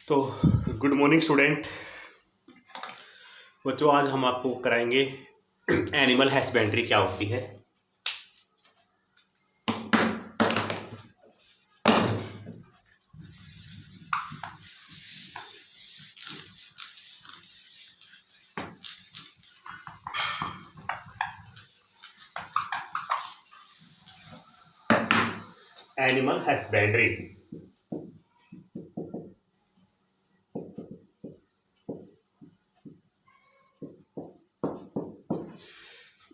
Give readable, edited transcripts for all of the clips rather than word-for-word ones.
तो good morning student. बच्चों, आज हम आपको कराएंगे एनिमल हस्बेंड्री क्या होती है। एनिमल हस्बेंड्री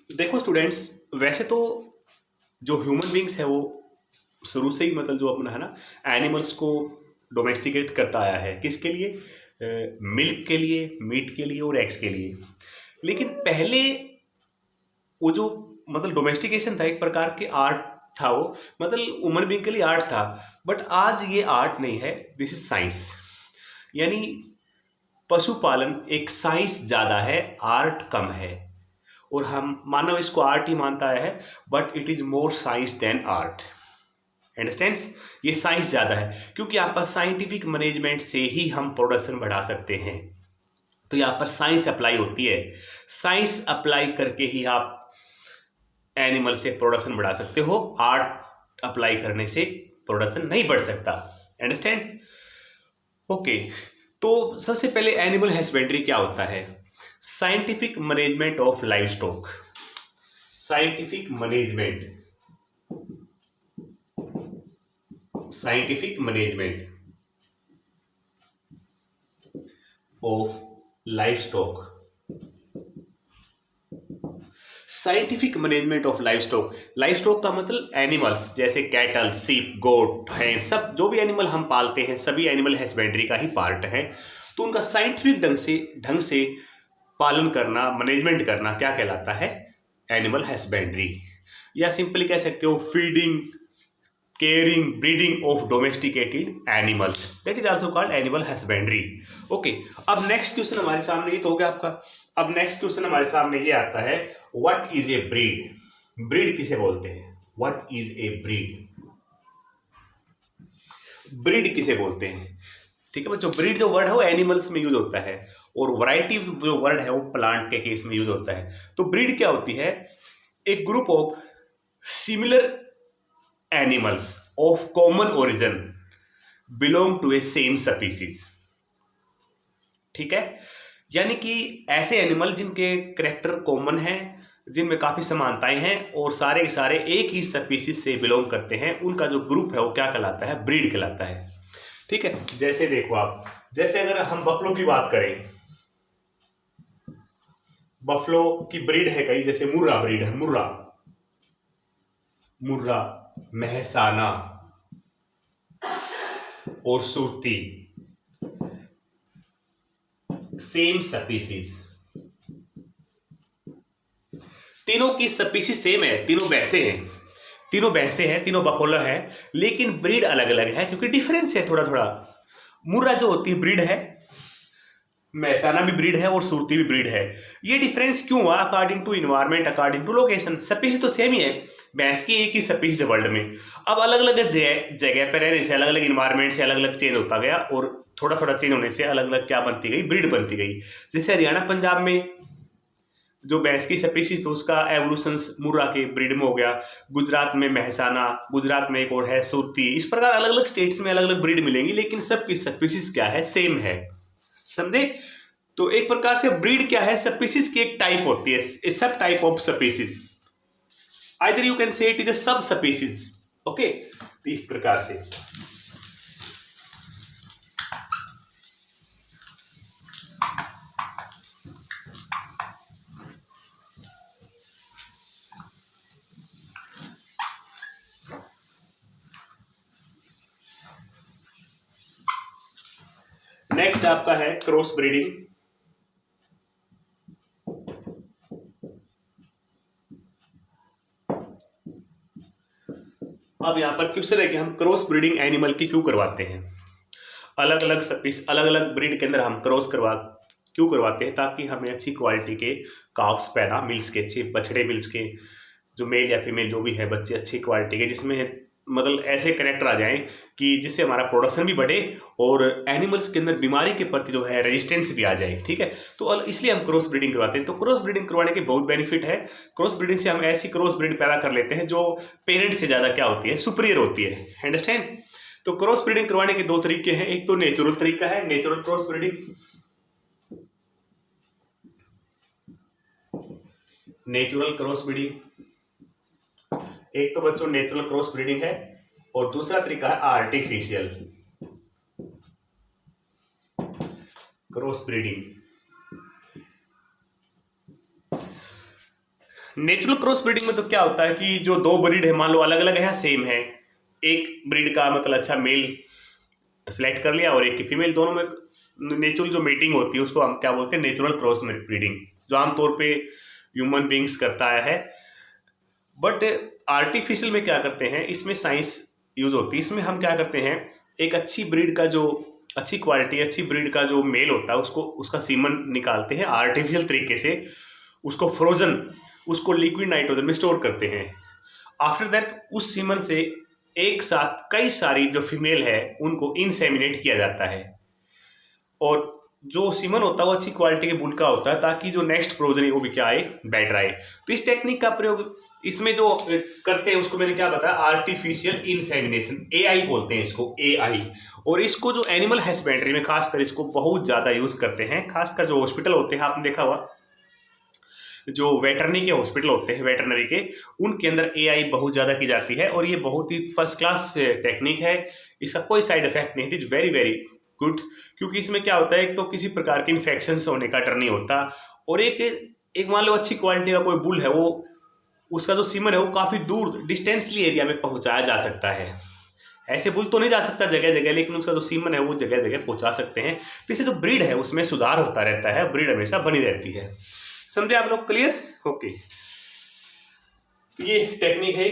देखो स्टूडेंट्स, वैसे तो जो ह्यूमन बींग्स है वो शुरू से ही मतलब जो अपना है ना एनिमल्स को डोमेस्टिकेट करता आया है। किसके लिए? मिल्क के लिए, मीट के लिए और एग्स के लिए। लेकिन पहले वो जो मतलब डोमेस्टिकेशन था, एक प्रकार के आर्ट था वो, मतलब ह्यूमन बींग के लिए आर्ट था। बट आज ये आर्ट नहीं है, दिस इज साइंस। यानी पशुपालन एक साइंस ज़्यादा है, आर्ट कम है। और हम मानव इसको आर्ट ही मानता है, but it is more science than art. Understands? ये साइंस ज़्यादा है, क्योंकि यहाँ पर साइंटिफिक मैनेजमेंट से ही हम प्रोडक्शन बढ़ा सकते हैं। तो यहाँ पर साइंस अप्लाई होती है। साइंस अप्लाई करके ही आप एनिमल से प्रोडक्शन बढ़ा सकते हो। आर्ट अप्लाई करने से प्रोडक्शन नहीं बढ़ सकता। अंडरस्टैंड? ओके, तो सबसे पहले एनिमल हस्बेंड्री क्या होता है? Scientific management of live stock. Scientific management of live stock. Scientific management of live stock. Live stock का मतलब एनिमल्स, जैसे कैटल, सीप, गोट, हैन, सब जो भी एनिमल हम पालते हैं सभी एनिमल हस्बेंड्री का ही पार्ट है। तो उनका साइंटिफिक ढंग से पालन करना, मैनेजमेंट करना क्या कहलाता है? Animal husbandry. या सिंपली कह सकते हो feeding, caring, breeding of domesticated animals, that is also called animal husbandry. Okay, अब नेक्स्ट क्वेश्चन हमारे सामने ये तो हो गया आपका। अब नेक्स्ट क्वेश्चन हमारे सामने ये आता है, what is a breed? Breed किसे बोलते हैं? What is a breed? Breed किसे बोलते हैं? ठीक है बच्चों, ब्रीड जो वर्ड है वो एनिमल्स में यूज होता है, और वैरायटी जो वर्ड है वो प्लांट के केस में यूज होता है। तो ब्रीड क्या होती है? एक group of similar animals of common origin belong to a same species. ठीक है, यानी कि ऐसे एनिमल जिनके करेक्टर कॉमन हैं, जिनमें काफी समानताएं हैं और सारे के सारे एक ही स्पीसीज से बिलोंग करते हैं, उनका जो ग्रुप है वो क्या कहलाता है? ब्रीड कहलाता है। ठीक है, जैसे देखो आप, जैसे अगर हम बफलो की बात करें, बफलो की ब्रीड है कई, जैसे मुर्रा ब्रीड है, मुर्रा, मेहसाना और सुरती, सेम स्पीसीज। तीनों की स्पीसीज सेम है, तीनों भैंसे हैं, तीनों बफलो है, लेकिन ब्रीड अलग अलग है, क्योंकि डिफरेंस है थोड़ा थोड़ा। मुर्रा जो होती है ब्रीड है, मेहसाना भी ब्रीड है और सुरती भी ब्रीड है। ये डिफरेंस क्यों हुआ? According to environment, according to location. Species तो सेम ही है, भैंस की एक ही स्पीसीज है वर्ल्ड में। अब अलग अलग जगह पर रहने से, अलग अलग इन्वायरमेंट से अलग अलग चेंज होता गया, और थोड़ा थोड़ा चेंज होने से अलग अलग क्या बनती गई? ब्रीड बनती गई। जैसे हरियाणा पंजाब में जो भैंस की स्पीसीज तो उसका एवोल्यूशन मुर्रा के ब्रीड में हो गया, गुजरात में मेहसाना, गुजरात में एक और है सुरती। इस प्रकार अलग अलग स्टेट्स में अलग अलग ब्रीड मिलेंगी, लेकिन सबकी स्पीसीज क्या है? सेम है। समझे? तो एक प्रकार से ब्रीड क्या है? स्पीसीज की एक टाइप होती है, ए सब type of species. Either you can say it is a sub species. Okay, तो इस प्रकार से नेक्स्ट आपका है क्रॉस ब्रीडिंग। अब यहां पर क्वेश्चन है कि हम क्रॉस ब्रीडिंग एनिमल की क्यों करवाते हैं? अलग अलग स्पीसीज, अलग अलग ब्रीड के अंदर हम क्रॉस क्यों करवाते हैं? ताकि हमें अच्छी क्वालिटी के काफ्स पैदा, मिल्स के, अच्छे बछड़े मिल्स के, जो मेल या फीमेल जो भी है बच्चे अच्छी क्वालिटी के, जिसमें मतलब ऐसे करेक्टर आ जाएं कि जिससे हमारा प्रोडक्शन भी बढ़े और एनिमल्स के अंदर बीमारी के प्रति जो है रेजिस्टेंस भी आ जाए, ठीक है। तो इसलिए हम क्रॉस ब्रीडिंग करवाते हैं। तो क्रॉस ब्रीडिंग करवाने के बहुत बेनिफिट है। क्रॉस ब्रीडिंग से हम ऐसी क्रॉस ब्रीड पैदा कर लेते हैं जो पेरेंट से ज़्यादा क्या होती है, सुपीरियर होती है, अंडरस्टैंड। तो क्रॉस ब्रीडिंग करवाने के दो तरीके हैं। एक तो नेचुरल तरीका है, natural cross breeding, natural cross breeding. एक तो बच्चों नेचुरल क्रॉस ब्रीडिंग है और दूसरा तरीका है artificial cross breeding. Natural cross breeding में तो क्या होता है कि जो दो ब्रीड है, मान लो अलग अलग है, सेम है, एक ब्रीड का मतलब अच्छा मेल सेलेक्ट कर लिया और एक की फीमेल, दोनों में नेचुरल जो मीटिंग होती है उसको हम क्या बोलते हैं, नेचुरल क्रॉस ब्रीडिंग, जो आमतौर पे ह्यूमन बींग्स करता है। बट आर्टिफिशियल में क्या करते हैं, इसमें साइंस यूज होती है। इसमें हम क्या करते हैं, एक अच्छी ब्रीड का जो अच्छी क्वालिटी, अच्छी ब्रीड का जो मेल होता है उसको, उसका सीमन निकालते हैं आर्टिफिशियल तरीके से, उसको फ्रोजन, उसको लिक्विड नाइट्रोजन में स्टोर करते हैं। आफ्टर दैट उस सीमन से एक साथ कई सारी जो फीमेल है उनको इंसेमिनेट किया जाता है और जो सीमन होता है वो अच्छी क्वालिटी के बुल का होता है ताकि जो नेक्स्ट प्रोजन है वो भी क्या आए, बेटर आए। तो इस टेक्निक का प्रयोग इसमें जो करते हैं उसको मैंने क्या बताया, आर्टिफिशियल इंसेमिनेशन, एआई बोलते हैं इसको, एआई। और इसको जो एनिमल हस्बेंड्री में खासकर इसको बहुत ज़्यादा यूज करते हैं। खासकर जो हॉस्पिटल होते हैं, आपने देखा हुआ जो वेटरनरी के हॉस्पिटल होते हैं, वेटरनरी के, उनके अंदर एआई बहुत ज़्यादा की जाती है और ये बहुत ही फर्स्ट क्लास टेक्निक है। इसका कोई साइड इफेक्ट नहीं, it is very very good. क्योंकि इसमें क्या होता है, एक तो किसी प्रकार के इन्फेक्शन होने का डर नहीं होता और एक मान लो अच्छी क्वालिटी का कोई बुल है, वो उसका जो सीमन है वो काफ़ी दूर डिस्टेंसली एरिया में पहुंचाया जा सकता है। ऐसे बुल तो नहीं जा सकता जगह जगह, लेकिन उसका जो सीमन है वो जगह जगह पहुंचा सकते हैं। तो इससे जो ब्रीड है उसमें सुधार होता रहता है, ब्रीड हमेशा बनी रहती है। समझे आप लोग, क्लियर? ओके, ये टेक्निक है।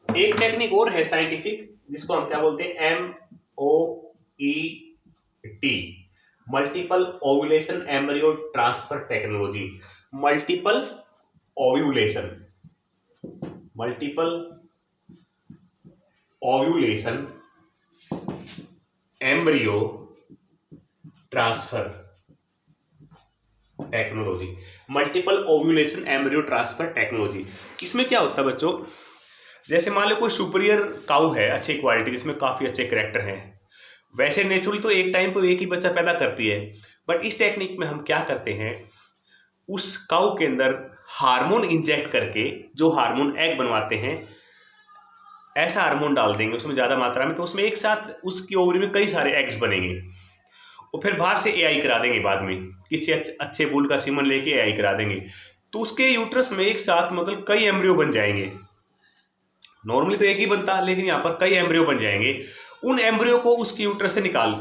एक टेक्निक और है साइंटिफिक, जिसको हम क्या बोलते हैं, MOET, multiple ovulation embryo transfer technology. Multiple ovulation, multiple ovulation embryo transfer technology, multiple ovulation embryo transfer technology. इसमें क्या होता है बच्चों, जैसे मान लो कोई सुपीरियर काऊ है अच्छी क्वालिटी, जिसमें काफ़ी अच्छे कैरेक्टर हैं, वैसे नेचुरल तो एक टाइम पर एक ही बच्चा पैदा करती है। बट इस टेक्निक में हम क्या करते हैं, उस काऊ के अंदर हार्मोन इंजेक्ट करके, जो हार्मोन एग बनवाते हैं, ऐसा हार्मोन डाल देंगे उसमें ज़्यादा मात्रा में, तो उसमें एक साथ उसकी ओवरी में कई सारे एग्स बनेंगे और फिर बाहर से एआई करा देंगे, बाद में किसी अच्छे बुल का सीमन लेके एआई करा देंगे, तो उसके यूट्रस में एक साथ मतलब कई एम्ब्रियो बन जाएंगे। नॉर्मली तो एक ही बनता, लेकिन यहाँ पर कई एम्ब्रियो बन जाएंगे। उन एम्ब्रियो को उसकी यूट्रस से निकाल,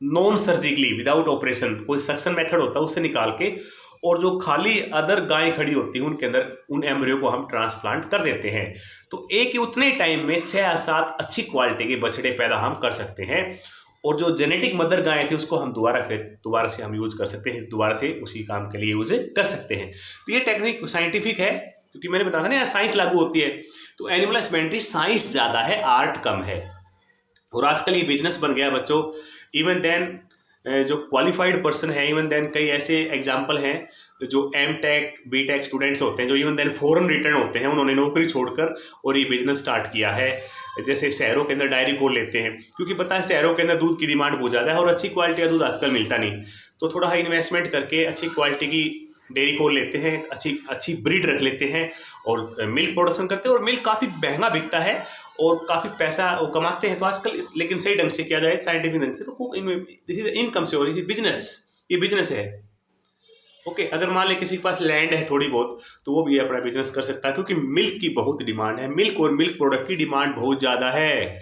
नॉन सर्जिकली, विदाउट ऑपरेशन, कोई सक्शन मेथड होता है उससे निकाल के, और जो खाली अदर गाय खड़ी होती है उनके अंदर उन एम्ब्रियो को हम ट्रांसप्लांट कर देते हैं। तो एक ही उतने टाइम में 6 या 7 अच्छी क्वालिटी के बछड़े पैदा हम कर सकते हैं और जो जेनेटिक मदर गाय थी उसको हम दोबारा से हम यूज कर सकते हैं, दोबारा से उसी काम के लिए यूज कर सकते हैं। तो ये टेक्निक साइंटिफिक है, क्योंकि मैंने बताया था ना साइंस लागू होती है। तो एनिमल हस्बेंड्री साइंस ज़्यादा है, आर्ट कम है, और आजकल ये बिजनेस बन गया बच्चों। इवन देन जो क्वालिफाइड पर्सन है, इवन देन कई ऐसे एग्जाम्पल हैं जो M.Tech B.Tech स्टूडेंट्स होते हैं, जो इवन देन फॉरेन रिटर्न होते हैं, उन्होंने नौकरी छोड़कर और ये बिजनेस स्टार्ट किया है। जैसे शहरों के अंदर डायरी खोल लेते हैं, क्योंकि पता है शहरों के अंदर दूध की डिमांड बहुत ज़्यादा है और अच्छी क्वालिटी का दूध आजकल मिलता नहीं, तो थोड़ा हाई इन्वेस्टमेंट करके अच्छी क्वालिटी की डेयरी खोल लेते हैं, अच्छी ब्रीड रख लेते हैं और मिल्क प्रोडक्शन करते हैं, और मिल्क काफ़ी महंगा बिकता है और काफ़ी पैसा वो कमाते हैं। तो आजकल लेकिन सही ढंग से किया जाए, साइंटिफिक ढंग से, तो इनकम से हो रही है बिजनेस, ये बिजनेस है। ओके, अगर मान ले किसी के पास लैंड है थोड़ी बहुत, तो वो भी अपना बिजनेस कर सकता है, क्योंकि मिल्क की बहुत डिमांड है, मिल्क और मिल्क प्रोडक्ट की डिमांड बहुत ज़्यादा है,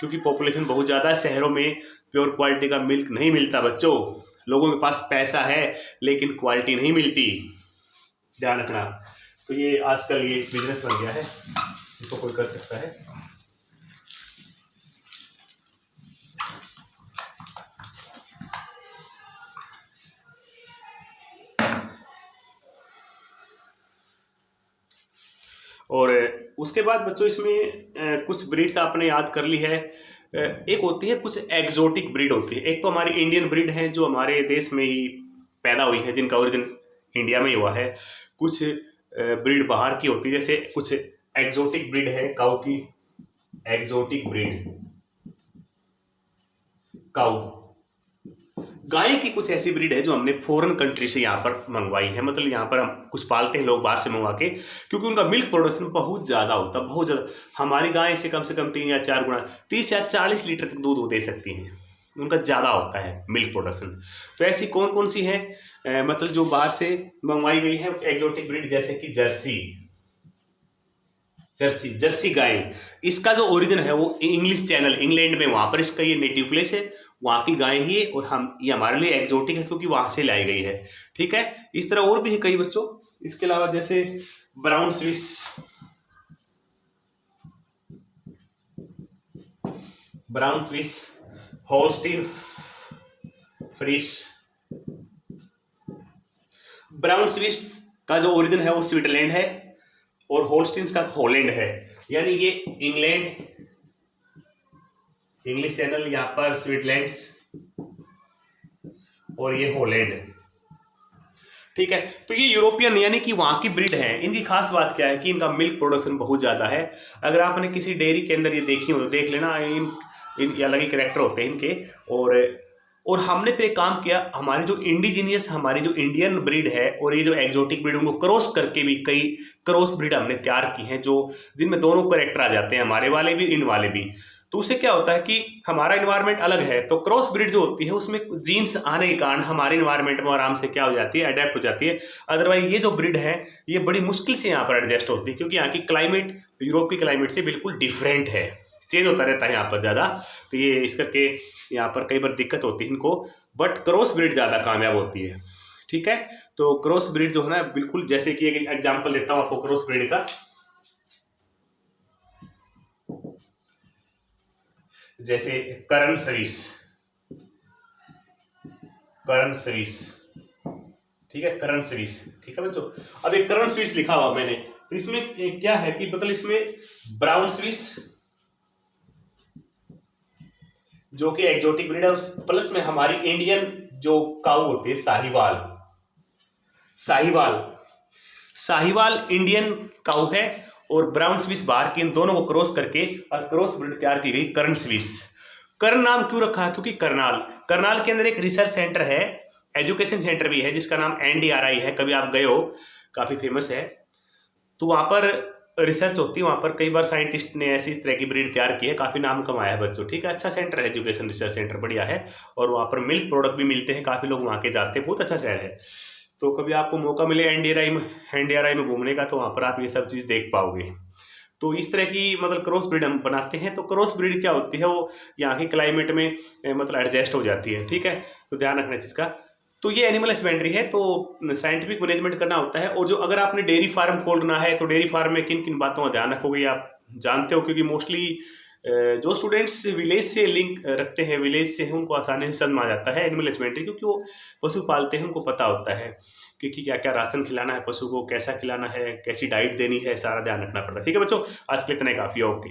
क्योंकि पॉपुलेशन बहुत ज़्यादा है। शहरों में प्योर क्वालिटी का मिल्क नहीं मिलता बच्चों, लोगों के पास पैसा है लेकिन क्वालिटी नहीं मिलती, ध्यान रखना। तो ये आजकल ये बिजनेस बन गया है, इसको कोई कर सकता है। और उसके बाद बच्चों इसमें कुछ ब्रीड्स आपने याद कर ली है। एक होती है कुछ एग्जोटिक ब्रीड होती है। एक तो हमारी इंडियन ब्रीड है जो हमारे देश में ही पैदा हुई है, जिनका ओरिजिन इंडिया में ही हुआ है। कुछ ब्रीड बाहर की होती है, जैसे कुछ एग्जोटिक ब्रीड है काऊ की, एग्जोटिक ब्रीड काऊ। गाय की कुछ ऐसी ब्रीड है जो हमने फॉरेन कंट्री से यहाँ पर मंगवाई है, मतलब यहाँ पर हम कुछ पालते हैं लोग बाहर से मंगवा के, क्योंकि उनका मिल्क प्रोडक्शन बहुत ज़्यादा होता है, बहुत ज़्यादा। हमारी गाय से कम 3 या 4 गुना 30 या 40 लीटर तक दूध वो दे सकती हैं, उनका ज़्यादा होता है मिल्क प्रोडक्शन। तो ऐसी कौन कौन सी है मतलब जो बाहर से मंगवाई गई है एग्जोटिक ब्रीड, जैसे कि जर्सी गाय। इसका जो ओरिजिन है वो इंग्लिश चैनल, इंग्लैंड में, वहां पर इसका ये नेटिव प्लेस है, वहां की गाय ही है, और हम ये हमारे लिए एग्जोटिक है क्योंकि वहां से लाई गई है। ठीक है, इस तरह और भी है कई बच्चों। इसके अलावा जैसे brown Swiss, Holstein Friesian. Brown Swiss का जो ओरिजिन है वो स्विट्जरलैंड है, और होल्स्टीन्स का हॉलैंड है। यानी ये इंग्लैंड, इंग्लिश चैनल, यहाँ पर स्विट्जरलैंड, और ये हॉलैंड। ठीक है, तो ये यूरोपियन यानी कि वहां की ब्रीड है। इनकी खास बात क्या है कि इनका मिल्क प्रोडक्शन बहुत ज्यादा है। अगर आपने किसी डेयरी के अंदर ये देखी हो तो देख लेना, इन अलग ही कैरेक्टर होते हैं इनके। और हमने फिर एक काम किया, हमारी जो इंडिजीनियस, हमारी जो इंडियन ब्रीड है और ये जो एग्जोटिक ब्रीड, उनको क्रॉस करके भी कई क्रॉस ब्रीड हमने तैयार की हैं, जो जिनमें दोनों कैरेक्टर आ जाते हैं, हमारे वाले भी इन वाले भी। तो उससे क्या होता है कि हमारा इन्वायरमेंट अलग है, तो क्रॉस ब्रीड जो होती है उसमें जीन्स आने के कारण हमारे इन्वायरमेंट में आराम से क्या हो जाती है, अडेप्ट हो जाती है। अदरवाइज ये जो ब्रीड है ये बड़ी मुश्किल से यहाँ पर एडजस्ट होती है, क्योंकि यहाँ की क्लाइमेट यूरोप की क्लाइमेट से बिल्कुल डिफरेंट है, चेंज होता रहता है यहाँ पर ज़्यादा। तो ये इस करके यहाँ पर कई बार दिक्कत होती है इनको, बट क्रॉस ब्रीड ज़्यादा कामयाब होती है। ठीक है, तो क्रॉस ब्रीड जो है ना, बिल्कुल जैसे कि एक एग्जाम्पल देता हूँ आपको क्रॉस ब्रीड का। जैसे करण स्विस, ठीक है, करण स्विस। ठीक है बच्चों, अब एक करण स्विस लिखा हुआ मैंने, तो इसमें क्या है कि मतलब इसमें ब्राउन स्विस जो कि एग्जोटिक ब्रीड है, उस प्लस में हमारी इंडियन जो काऊ होती है साहिवाल इंडियन काऊ है, और ब्राउन स्विस बाहर की, इन दोनों को क्रॉस करके और क्रॉस ब्रीड तैयार की गई करण स्विस। कर्ण नाम क्यों रखा है? क्योंकि करनाल के अंदर एक रिसर्च सेंटर है, एजुकेशन सेंटर भी है, जिसका नाम NDRI है। कभी आप गए हो, काफी फेमस है। तो वहां पर रिसर्च होती है, वहां पर कई बार साइंटिस्ट ने ऐसी इस तरह की ब्रीड तैयार की है, काफी नाम कमाया है बच्चों। ठीक है, अच्छा सेंटर है, एजुकेशन रिसर्च सेंटर बढ़िया है, और वहां पर मिल्क प्रोडक्ट भी मिलते हैं, काफी लोग वहां के जाते हैं, बहुत अच्छा शहर है। तो कभी आपको मौका मिले NDRI में घूमने का, तो वहां पर आप ये सब चीज देख पाओगे। तो इस तरह की मतलब क्रॉस ब्रीड हम बनाते हैं। तो क्रॉस ब्रीड क्या होती है, वो यहाँ के क्लाइमेट में मतलब एडजस्ट हो जाती है। ठीक है, तो ध्यान रखना इस चीज़ का। तो ये एनिमल हस्बेंड्री है, तो साइंटिफिक मैनेजमेंट करना होता है। और जो अगर आपने डेयरी फार्म खोलना है, तो डेयरी फार्म में किन किन बातों का ध्यान रखोगे आप जानते हो, क्योंकि मोस्टली जो स्टूडेंट्स विलेज से लिंक रखते हैं, विलेज से हैं, उनको आसानी से समझ में आ जाता है एनिमल हस्बेंड्री, क्योंकि वो पशु पालते हैं, उनको पता होता है कि क्या क्या राशन खिलाना है पशु को, कैसा खिलाना है, कैसी डाइट देनी है, सारा ध्यान रखना पड़ता है। ठीक है बच्चों, आज के लिए इतना ही काफ़ी है। ओके।